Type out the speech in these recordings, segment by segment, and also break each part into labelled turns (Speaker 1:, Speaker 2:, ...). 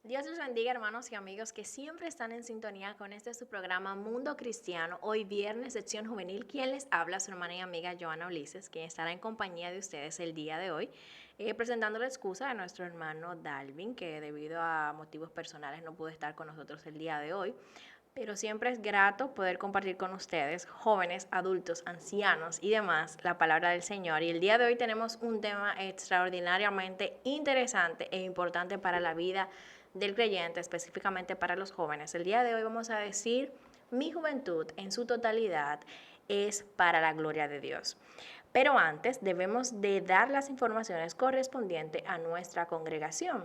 Speaker 1: Dios les bendiga, hermanos y amigos que siempre están en sintonía con su programa Mundo Cristiano. Hoy viernes, sección juvenil. Quien les habla, su hermana y amiga Joana Ulises, quien estará en compañía de ustedes el día de hoy, presentando la excusa de nuestro hermano Dalvin, que debido a motivos personales no pudo estar con nosotros el día de hoy. Pero siempre es grato poder compartir con ustedes, jóvenes, adultos, ancianos y demás, la palabra del Señor. Y el día de hoy tenemos un tema extraordinariamente interesante e importante para la vida del creyente, específicamente para los jóvenes. El día de hoy vamos a decir, mi juventud en su totalidad es para la gloria de Dios. Pero antes debemos de dar las informaciones correspondientes a nuestra congregación.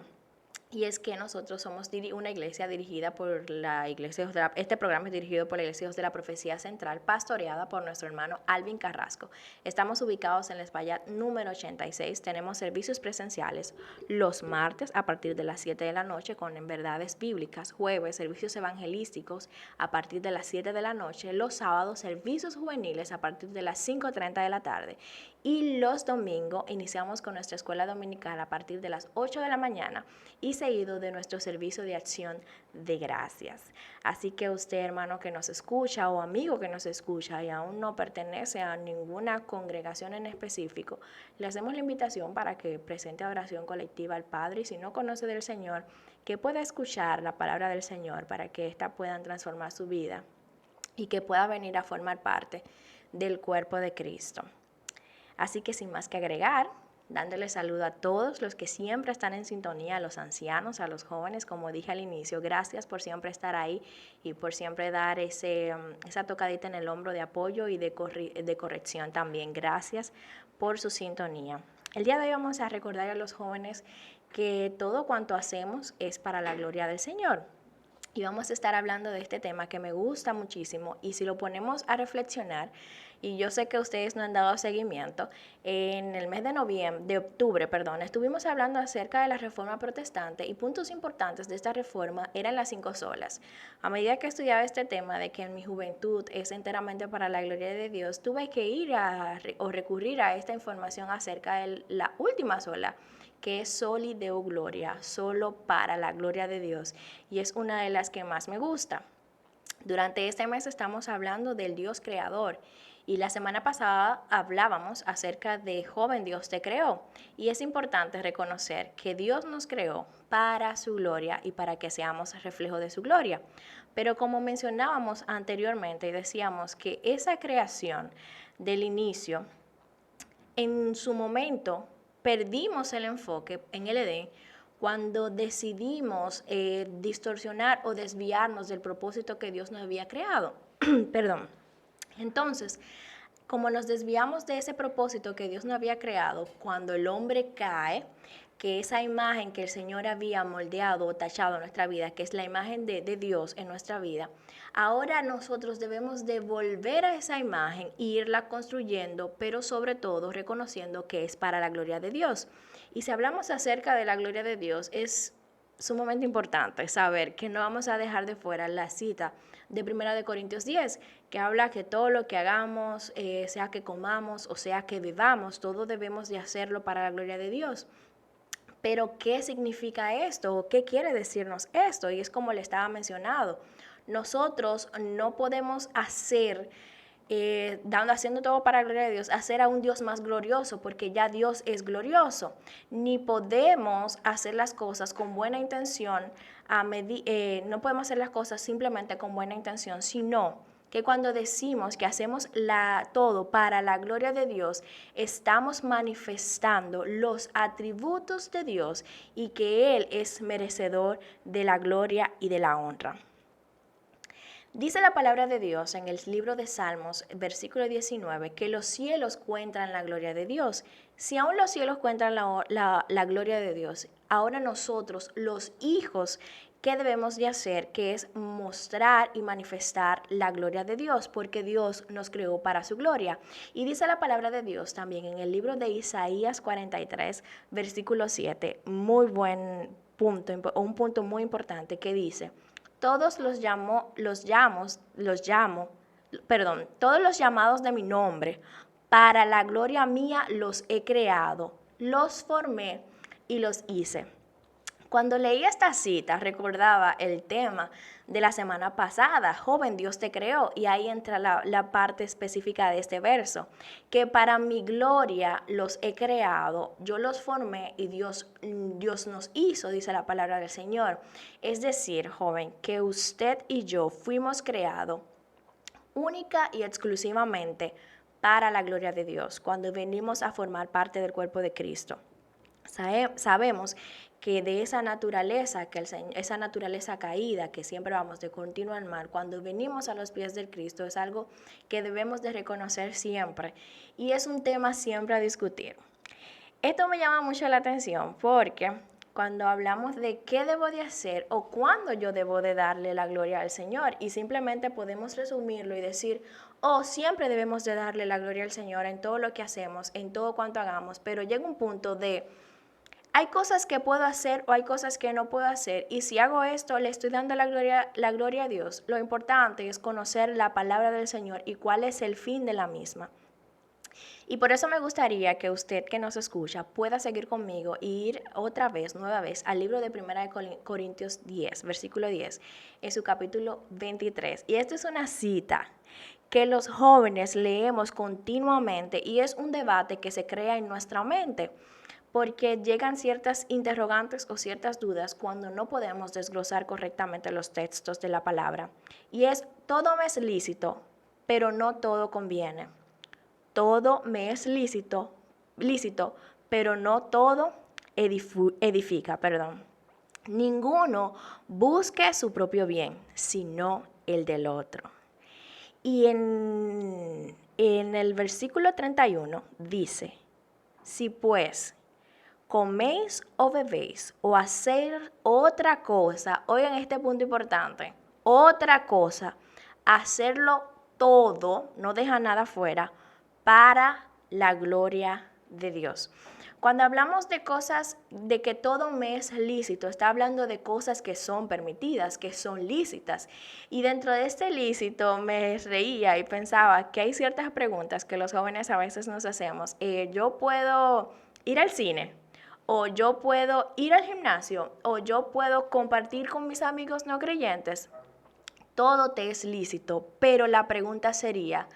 Speaker 1: Y es que nosotros somos una iglesia dirigida por la iglesia, este programa es dirigido por la Iglesia de la Profecía Central, pastoreada por nuestro hermano Alvin Carrasco. Estamos ubicados en la Espaillat número 86. Tenemos servicios presenciales los martes a partir de las 7 de la noche con verdades bíblicas, jueves servicios evangelísticos a partir de las 7 de la noche, los sábados servicios juveniles a partir de las 5:30 de la tarde y los domingos iniciamos con nuestra escuela dominical a partir de las 8 de la mañana y seguido de nuestro servicio de acción de gracias. Así que usted, hermano que nos escucha o amigo que nos escucha y aún no pertenece a ninguna congregación en específico, le hacemos la invitación para que presente oración colectiva al Padre y si no conoce del Señor, que pueda escuchar la palabra del Señor para que ésta pueda transformar su vida y que pueda venir a formar parte del cuerpo de Cristo. Así que sin más que agregar, dándole saludo a todos los que siempre están en sintonía, a los ancianos, a los jóvenes, como dije al inicio, gracias por siempre estar ahí y por siempre dar esa tocadita en el hombro de apoyo y de corrección también. Gracias por su sintonía. El día de hoy vamos a recordar a los jóvenes que todo cuanto hacemos es para la gloria del Señor. Y vamos a estar hablando de este tema que me gusta muchísimo y si lo ponemos a reflexionar, y yo sé que ustedes no han dado seguimiento, en el mes de octubre, estuvimos hablando acerca de la reforma protestante y puntos importantes de esta reforma eran las 5 solas. A medida que estudiaba este tema de que en mi juventud es enteramente para la gloria de Dios, tuve que ir o recurrir a esta información acerca de la última sola, que es Soli Deo Gloria, solo para la gloria de Dios, y es una de las que más me gusta. Durante este mes estamos hablando del Dios creador y la semana pasada hablábamos acerca de joven Dios te creó y es importante reconocer que Dios nos creó para su gloria y para que seamos reflejo de su gloria. Pero como mencionábamos anteriormente y decíamos que esa creación del inicio, en su momento perdimos el enfoque en el Edén cuando decidimos distorsionar o desviarnos del propósito que Dios nos había creado. Perdón. Entonces, como nos desviamos de ese propósito que Dios nos había creado, cuando el hombre cae, que esa imagen que el Señor había moldeado o tachado en nuestra vida, que es la imagen de Dios en nuestra vida, ahora nosotros debemos de volver a esa imagen e irla construyendo, pero sobre todo reconociendo que es para la gloria de Dios. Y si hablamos acerca de la gloria de Dios, es sumamente importante saber que no vamos a dejar de fuera la cita de 1 Corintios 10, que habla que todo lo que hagamos, sea que comamos o sea que bebamos, todo debemos de hacerlo para la gloria de Dios. Pero, ¿qué significa esto? ¿Qué quiere decirnos esto? Y es como le estaba mencionado. Nosotros no podemos haciendo todo para la gloria de Dios, hacer a un Dios más glorioso, porque ya Dios es glorioso. Ni podemos hacer las cosas con buena intención, no podemos hacer las cosas simplemente con buena intención, sino que cuando decimos que hacemos todo para la gloria de Dios, estamos manifestando los atributos de Dios y que Él es merecedor de la gloria y de la honra. Dice la palabra de Dios en el libro de Salmos, versículo 19, que los cielos cuentan la gloria de Dios. Si aún los cielos cuentan la gloria de Dios, ahora nosotros, los hijos, ¿qué debemos de hacer? Que es mostrar y manifestar la gloria de Dios, porque Dios nos creó para su gloria. Y dice la palabra de Dios también en el libro de Isaías 43, versículo 7, muy buen punto, un punto muy importante que dice: todos todos los llamados de mi nombre, para la gloria mía los he creado, los formé y los hice. Cuando leí esta cita, recordaba el tema de la semana pasada, joven, Dios te creó, y ahí entra la parte específica de este verso, que para mi gloria los he creado, yo los formé y Dios nos hizo, dice la palabra del Señor. Es decir, joven, que usted y yo fuimos creados única y exclusivamente para la gloria de Dios, cuando venimos a formar parte del cuerpo de Cristo. Sabemos que de esa naturaleza, esa naturaleza caída que siempre vamos de continuo al mal, cuando venimos a los pies del Cristo es algo que debemos de reconocer siempre y es un tema siempre a discutir. Esto me llama mucho la atención porque cuando hablamos de qué debo de hacer o cuándo yo debo de darle la gloria al Señor y simplemente podemos resumirlo y decir, oh, siempre debemos de darle la gloria al Señor en todo lo que hacemos, en todo cuanto hagamos, pero llega un punto de hay cosas que puedo hacer o hay cosas que no puedo hacer y si hago esto le estoy dando la gloria a Dios. Lo importante es conocer la palabra del Señor y cuál es el fin de la misma. Y por eso me gustaría que usted que nos escucha pueda seguir conmigo e ir nueva vez, al libro de 1 Corintios 10, versículo 10, en su capítulo 23. Y esta es una cita que los jóvenes leemos continuamente y es un debate que se crea en nuestra mente porque llegan ciertas interrogantes o ciertas dudas cuando no podemos desglosar correctamente los textos de la palabra. Y es, todo me es lícito, pero no todo conviene. Todo me es lícito, pero no todo edifica. Ninguno busque su propio bien, sino el del otro. Y en el versículo 31 dice, si pues coméis o bebéis o hacer otra cosa, oigan este punto importante, otra cosa, hacerlo todo, no deja nada fuera, para la gloria de Dios. Cuando hablamos de cosas, de que todo me es lícito, está hablando de cosas que son permitidas, que son lícitas. Y dentro de este lícito me reía y pensaba que hay ciertas preguntas que los jóvenes a veces nos hacemos. Yo puedo ir al cine, o yo puedo ir al gimnasio, o yo puedo compartir con mis amigos no creyentes. Todo te es lícito, pero la pregunta sería,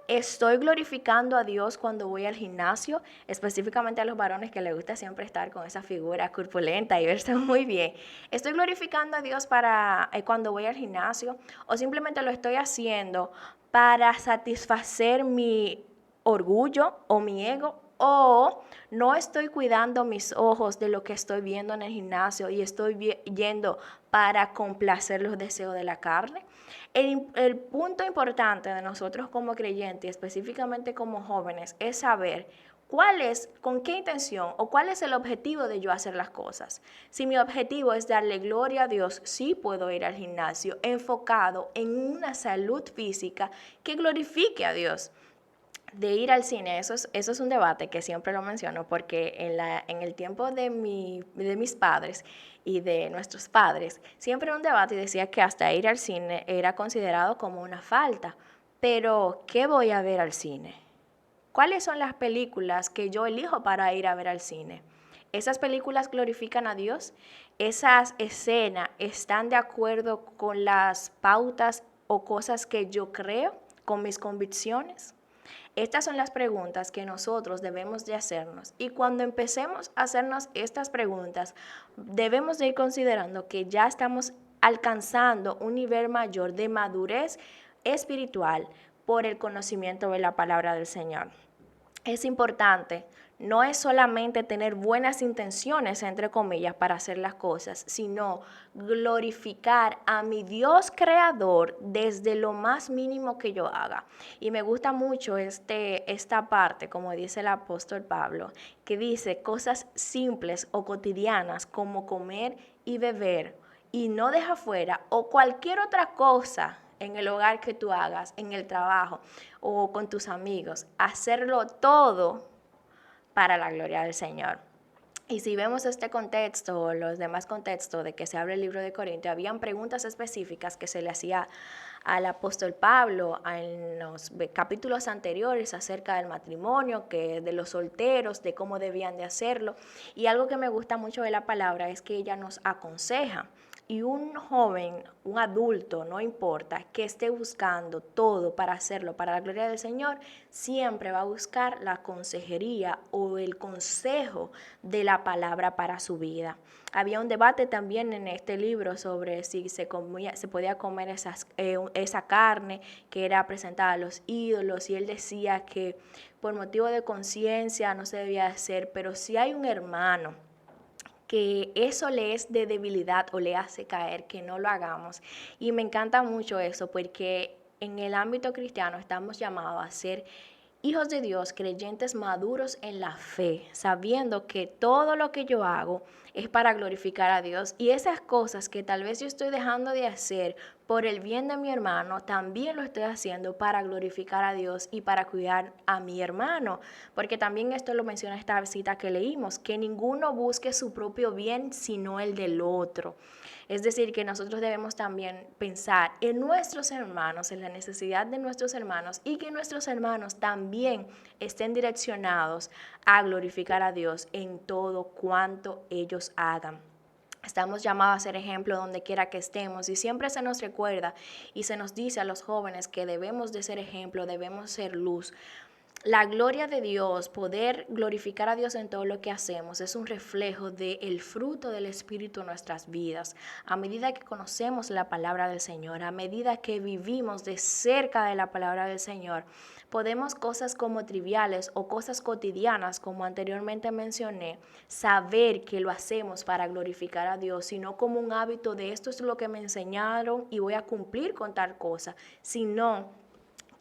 Speaker 1: ¿estoy glorificando a Dios cuando voy al gimnasio? Específicamente a los varones que les gusta siempre estar con esa figura corpulenta y verse muy bien. ¿Estoy glorificando a Dios cuando voy al gimnasio? ¿O simplemente lo estoy haciendo para satisfacer mi orgullo o mi ego? ¿O no estoy cuidando mis ojos de lo que estoy viendo en el gimnasio y estoy yendo para complacer los deseos de la carne? El punto importante de nosotros como creyentes, específicamente como jóvenes, es saber con qué intención o cuál es el objetivo de yo hacer las cosas. Si mi objetivo es darle gloria a Dios, sí puedo ir al gimnasio enfocado en una salud física que glorifique a Dios. De ir al cine, eso es un debate que siempre lo menciono porque en el tiempo de mis padres y de nuestros padres, siempre era un debate y decía que hasta ir al cine era considerado como una falta. Pero, ¿qué voy a ver al cine? ¿Cuáles son las películas que yo elijo para ir a ver al cine? ¿Esas películas glorifican a Dios? ¿Esas escenas están de acuerdo con las pautas o cosas que yo creo, con mis convicciones? Estas son las preguntas que nosotros debemos de hacernos y cuando empecemos a hacernos estas preguntas debemos de ir considerando que ya estamos alcanzando un nivel mayor de madurez espiritual por el conocimiento de la palabra del Señor. Es importante, no es solamente tener buenas intenciones, entre comillas, para hacer las cosas, sino glorificar a mi Dios creador desde lo más mínimo que yo haga. Y me gusta mucho esta parte, como dice el apóstol Pablo, que dice cosas simples o cotidianas como comer y beber, y no deja fuera, o cualquier otra cosa en el hogar que tú hagas, en el trabajo o con tus amigos, hacerlo todo para la gloria del Señor. Y si vemos este contexto, o los demás contextos de que se abre el libro de Corintios, habían preguntas específicas que se le hacía al apóstol Pablo en los capítulos anteriores acerca del matrimonio, que de los solteros, de cómo debían de hacerlo. Y algo que me gusta mucho de la palabra es que ella nos aconseja. Y un joven, un adulto, no importa, que esté buscando todo para hacerlo para la gloria del Señor, siempre va a buscar la consejería o el consejo de la palabra para su vida. Había un debate también en este libro sobre si se podía comer esa carne que era presentada a los ídolos, y él decía que por motivo de conciencia no se debía hacer, pero si hay un hermano que eso le es de debilidad o le hace caer, que no lo hagamos. Y me encanta mucho eso, porque en el ámbito cristiano estamos llamados a ser hijos de Dios, creyentes maduros en la fe, sabiendo que todo lo que yo hago es para glorificar a Dios, y esas cosas que tal vez yo estoy dejando de hacer por el bien de mi hermano, también lo estoy haciendo para glorificar a Dios y para cuidar a mi hermano, porque también esto lo menciona esta cita que leímos, que ninguno busque su propio bien sino el del otro. Es decir, que nosotros debemos también pensar en nuestros hermanos, en la necesidad de nuestros hermanos, y que nuestros hermanos también estén direccionados a glorificar a Dios en todo cuanto ellos hagan. Estamos llamados a ser ejemplo donde quiera que estemos, y siempre se nos recuerda y se nos dice a los jóvenes que debemos de ser ejemplo, debemos ser luz. La gloria de Dios, poder glorificar a Dios en todo lo que hacemos, es un reflejo del fruto del Espíritu en nuestras vidas. A medida que conocemos la palabra del Señor, a medida que vivimos de cerca de la palabra del Señor, podemos cosas como triviales o cosas cotidianas, como anteriormente mencioné, saber que lo hacemos para glorificar a Dios, sino como un hábito de esto es lo que me enseñaron y voy a cumplir con tal cosa, sino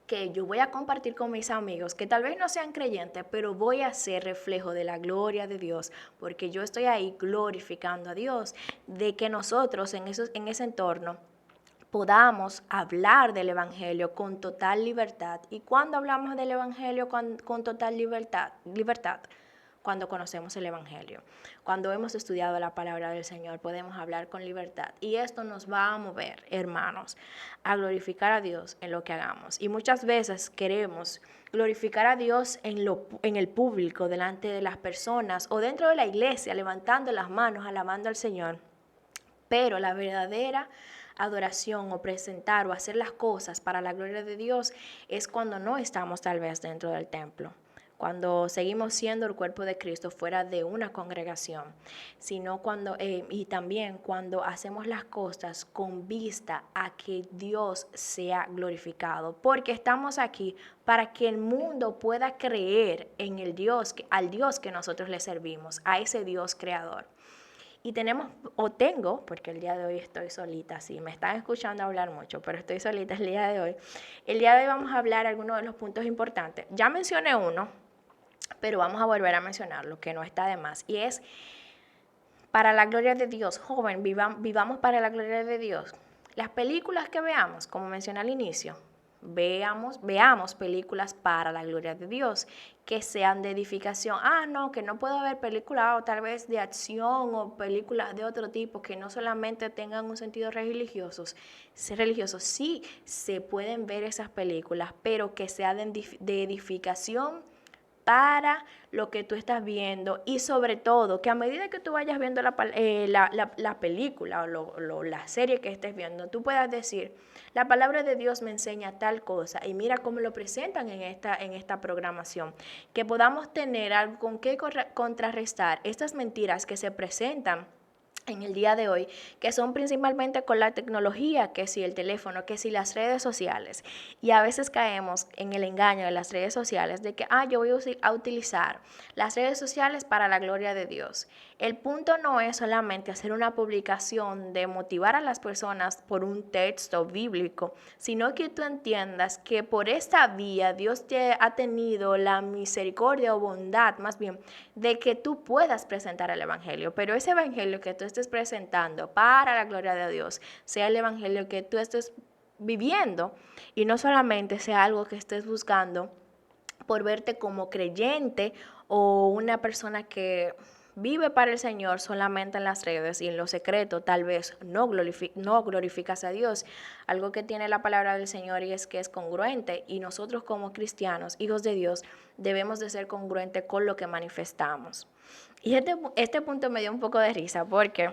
Speaker 1: que yo voy a compartir con mis amigos que tal vez no sean creyentes, pero voy a ser reflejo de la gloria de Dios, porque yo estoy ahí glorificando a Dios, de que nosotros en ese entorno podamos hablar del Evangelio con total libertad. ¿Y cuando hablamos del Evangelio con total libertad? Cuando conocemos el Evangelio, cuando hemos estudiado la palabra del Señor, podemos hablar con libertad. Y esto nos va a mover, hermanos, a glorificar a Dios en lo que hagamos. Y muchas veces queremos glorificar a Dios en el público, delante de las personas o dentro de la iglesia, levantando las manos, alabando al Señor. Pero la verdadera adoración o presentar o hacer las cosas para la gloria de Dios es cuando no estamos tal vez dentro del templo, cuando seguimos siendo el cuerpo de Cristo fuera de una congregación, sino y también cuando hacemos las cosas con vista a que Dios sea glorificado, porque estamos aquí para que el mundo pueda creer en al Dios que nosotros le servimos, a ese Dios creador. Y tengo, porque el día de hoy estoy solita, sí, me están escuchando hablar mucho, pero estoy solita el día de hoy. El día de hoy vamos a hablar algunos de los puntos importantes. Ya mencioné uno, pero vamos a volver a mencionarlo, que no está de más, y es para la gloria de Dios. Joven, vivamos para la gloria de Dios. Las películas que veamos, como mencioné al inicio, veamos películas para la gloria de Dios, que sean de edificación. No, que no puedo ver películas o tal vez de acción o películas de otro tipo que no solamente tengan un sentido religioso. Sí, se pueden ver esas películas, pero que sean de edificación para lo que tú estás viendo, y sobre todo que a medida que tú vayas viendo la película o la serie que estés viendo, tú puedas decir, la palabra de Dios me enseña tal cosa y mira cómo lo presentan en esta programación, que podamos tener algo con qué contrarrestar estas mentiras que se presentan en el día de hoy, que son principalmente con la tecnología, que si el teléfono, que si las redes sociales. Y a veces caemos en el engaño de las redes sociales de que, yo voy a utilizar las redes sociales para la gloria de Dios. El punto no es solamente hacer una publicación de motivar a las personas por un texto bíblico, sino que tú entiendas que por esta vía Dios te ha tenido la misericordia o bondad, más bien, de que tú puedas presentar el Evangelio. Pero ese Evangelio que tú estés presentando para la gloria de Dios sea el Evangelio que tú estés viviendo, y no solamente sea algo que estés buscando por verte como creyente o una persona que vive para el Señor solamente en las redes y en lo secreto tal vez no glorificas a Dios. Algo que tiene la palabra del Señor y es que es congruente, y nosotros como cristianos, hijos de Dios, debemos de ser congruentes con lo que manifestamos. Y este punto me dio un poco de risa porque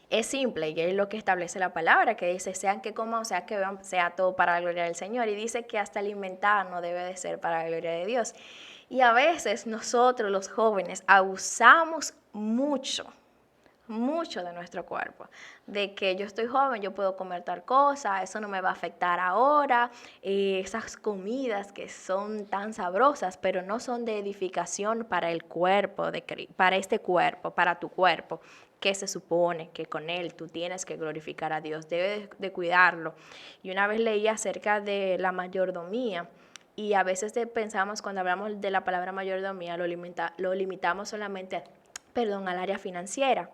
Speaker 1: es simple y es lo que establece la palabra, que dice, sean que coman, sea que vean, sea todo para la gloria del Señor. Y dice que hasta alimentar no debe de ser para la gloria de Dios. Y a veces nosotros los jóvenes abusamos mucho de nuestro cuerpo, de que yo estoy joven, yo puedo comer tal cosa, eso no me va a afectar ahora, esas comidas que son tan sabrosas, pero no son de edificación para el cuerpo, para este cuerpo, para tu cuerpo, que se supone que con él tú tienes que glorificar a Dios, debes de cuidarlo. Y una vez leí acerca de la mayordomía, y a veces pensamos, cuando hablamos de la palabra mayordomía, lo limitamos solamente, al área financiera.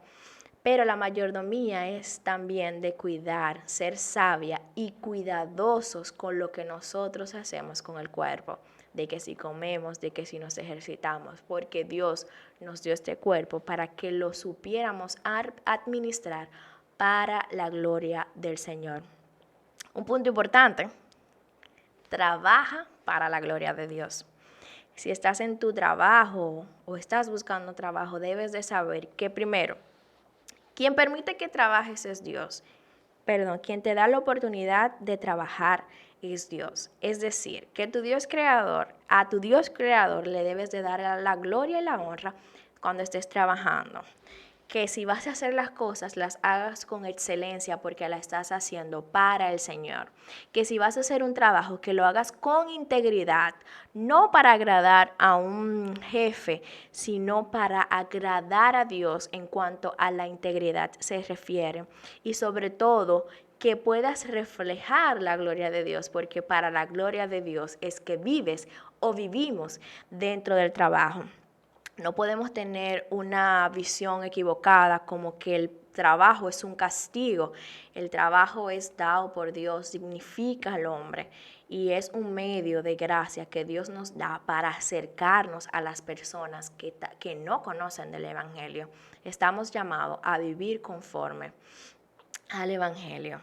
Speaker 1: Pero la mayordomía es también de cuidar, ser sabia y cuidadosos con lo que nosotros hacemos con el cuerpo, de que si comemos, de que si nos ejercitamos, porque Dios nos dio este cuerpo para que lo supiéramos administrar para la gloria del Señor. Un punto importante: trabaja para la gloria de Dios. Si estás en tu trabajo o estás buscando trabajo, debes de saber que primero, quien permite que trabajes es Dios. Quien te da la oportunidad de trabajar es Dios. Es decir, que a tu Dios creador le debes de dar la gloria y la honra cuando estés trabajando. Que si vas a hacer las cosas, las hagas con excelencia porque la estás haciendo para el Señor. Que si vas a hacer un trabajo, que lo hagas con integridad, no para agradar a un jefe, sino para agradar a Dios en cuanto a la integridad se refiere. Y sobre todo, que puedas reflejar la gloria de Dios, porque para la gloria de Dios es que vives o vivimos dentro del trabajo. No podemos tener una visión equivocada como que el trabajo es un castigo. El trabajo es dado por Dios, dignifica al hombre y es un medio de gracia que Dios nos da para acercarnos a las personas que no conocen del Evangelio. Estamos llamados a vivir conforme al Evangelio.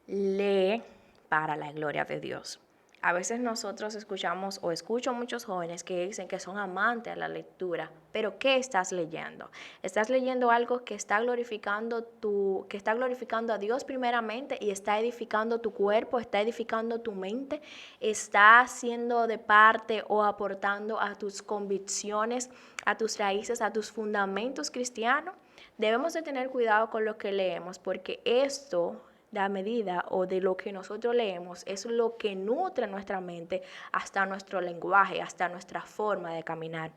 Speaker 1: Lee para la gloria de Dios. A veces nosotros escuchamos o escucho muchos jóvenes que dicen que son amantes a la lectura, pero ¿qué estás leyendo? ¿Estás leyendo algo que está glorificando a Dios primeramente y está edificando tu cuerpo, está edificando tu mente, está siendo de parte o aportando a tus convicciones, a tus raíces, a tus fundamentos cristianos? Debemos de tener cuidado con lo que leemos, porque esto, la medida o de lo que nosotros leemos, es lo que nutre nuestra mente hasta nuestro lenguaje, hasta nuestra forma de caminar.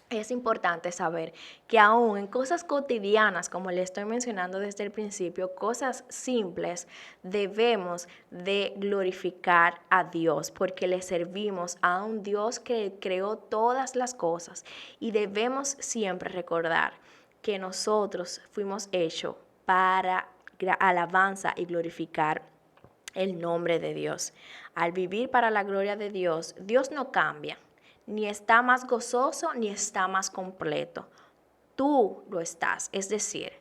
Speaker 1: Es importante saber que aún en cosas cotidianas, como le estoy mencionando desde el principio, cosas simples, debemos de glorificar a Dios, porque le servimos a un Dios que creó todas las cosas, y debemos siempre recordar que nosotros fuimos hechos para alabanza y glorificar el nombre de Dios. Al vivir para la gloria de Dios, Dios no cambia, ni está más gozoso, ni está más completo. Tú lo estás, es decir,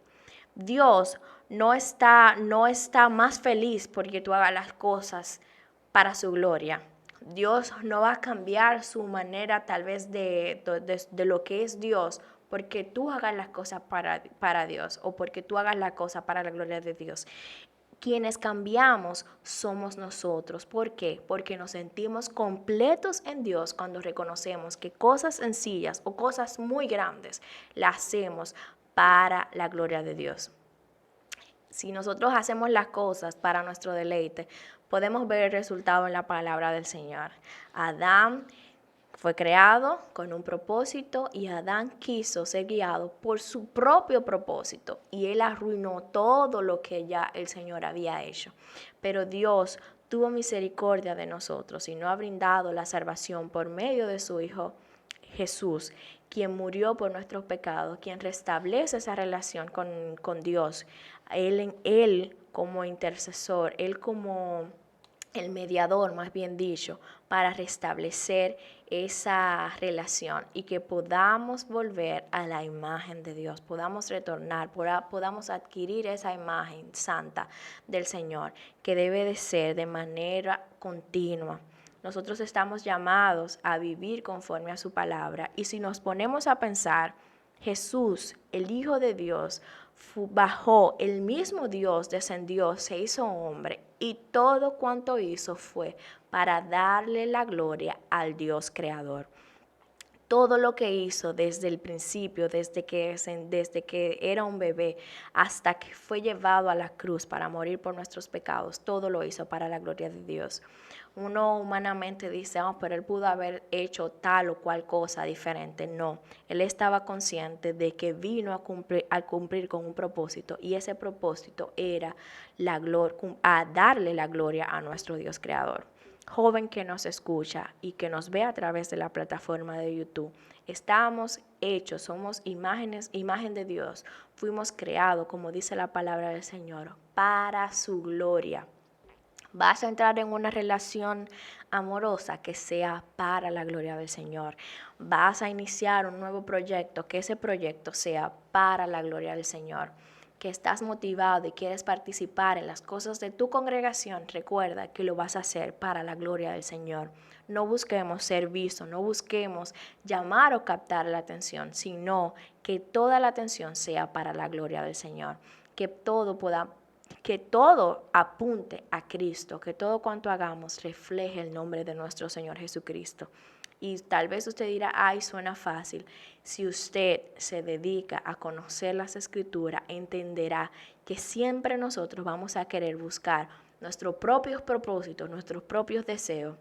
Speaker 1: Dios no está más feliz porque tú hagas las cosas para su gloria. Dios no va a cambiar su manera tal vez de lo que es Dios porque tú hagas las cosas para Dios o porque tú hagas la cosa para la gloria de Dios. Quienes cambiamos somos nosotros. ¿Por qué? Porque nos sentimos completos en Dios cuando reconocemos que cosas sencillas o cosas muy grandes las hacemos para la gloria de Dios. Si nosotros hacemos las cosas para nuestro deleite, podemos ver el resultado en la palabra del Señor. Adán fue creado con un propósito y Adán quiso ser guiado por su propio propósito y él arruinó todo lo que ya el Señor había hecho. Pero Dios tuvo misericordia de nosotros y nos ha brindado la salvación por medio de su Hijo Jesús, quien murió por nuestros pecados, quien restablece esa relación con Dios. Él como intercesor, Él como el mediador, más bien dicho, para restablecer esa relación y que podamos volver a la imagen de Dios, podamos retornar, podamos adquirir esa imagen santa del Señor, que debe de ser de manera continua. Nosotros estamos llamados a vivir conforme a su palabra, y si nos ponemos a pensar, Jesús, el Hijo de Dios, bajó, el mismo Dios descendió, se hizo hombre, y todo cuanto hizo fue para darle la gloria al Dios creador. Todo lo que hizo desde el principio, desde que era un bebé hasta que fue llevado a la cruz para morir por nuestros pecados, todo lo hizo para la gloria de Dios. Uno humanamente dice, oh, pero él pudo haber hecho tal o cual cosa diferente. No, él estaba consciente de que vino a cumplir con un propósito, y ese propósito era a darle la gloria a nuestro Dios creador. Joven que nos escucha y que nos ve a través de la plataforma de YouTube, estamos hechos, somos imagen de Dios, fuimos creados, como dice la palabra del Señor, para su gloria. Vas a entrar en una relación amorosa que sea para la gloria del Señor. Vas a iniciar un nuevo proyecto, que ese proyecto sea para la gloria del Señor. Que estás motivado y quieres participar en las cosas de tu congregación, recuerda que lo vas a hacer para la gloria del Señor. No busquemos ser vistos, no busquemos llamar o captar la atención, sino que toda la atención sea para la gloria del Señor. Que todo apunte a Cristo, que todo cuanto hagamos refleje el nombre de nuestro Señor Jesucristo. Y tal vez usted dirá, ay, suena fácil. Si usted se dedica a conocer las Escrituras, entenderá que siempre nosotros vamos a querer buscar nuestros propios propósitos, nuestros propios deseos,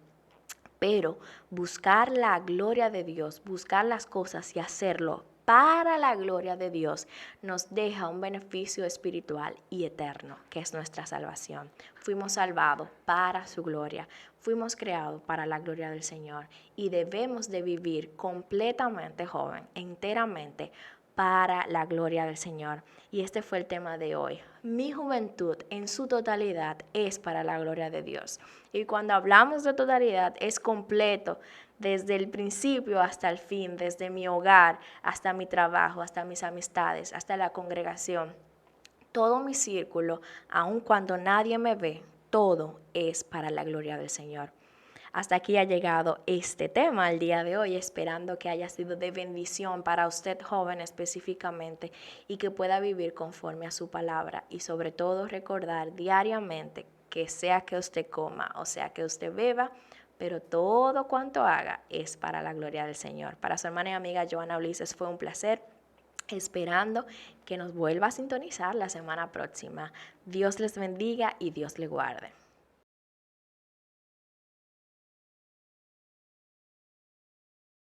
Speaker 1: pero buscar la gloria de Dios, buscar las cosas y hacerlo para la gloria de Dios, nos deja un beneficio espiritual y eterno, que es nuestra salvación. Fuimos salvados para su gloria, fuimos creados para la gloria del Señor, y debemos de vivir completamente, joven, enteramente para la gloria del Señor. Y este fue el tema de hoy. Mi juventud en su totalidad es para la gloria de Dios. Y cuando hablamos de totalidad, es completo, desde el principio hasta el fin, desde mi hogar hasta mi trabajo, hasta mis amistades, hasta la congregación. Todo mi círculo, aun cuando nadie me ve, todo es para la gloria del Señor. Hasta aquí ha llegado este tema el día de hoy, esperando que haya sido de bendición para usted, joven, específicamente, y que pueda vivir conforme a su palabra, y sobre todo recordar diariamente que sea que usted coma o sea que usted beba, pero todo cuanto haga es para la gloria del Señor. Para su hermana y amiga Joana Ulises fue un placer, esperando que nos vuelva a sintonizar la semana próxima. Dios les bendiga y Dios les guarde.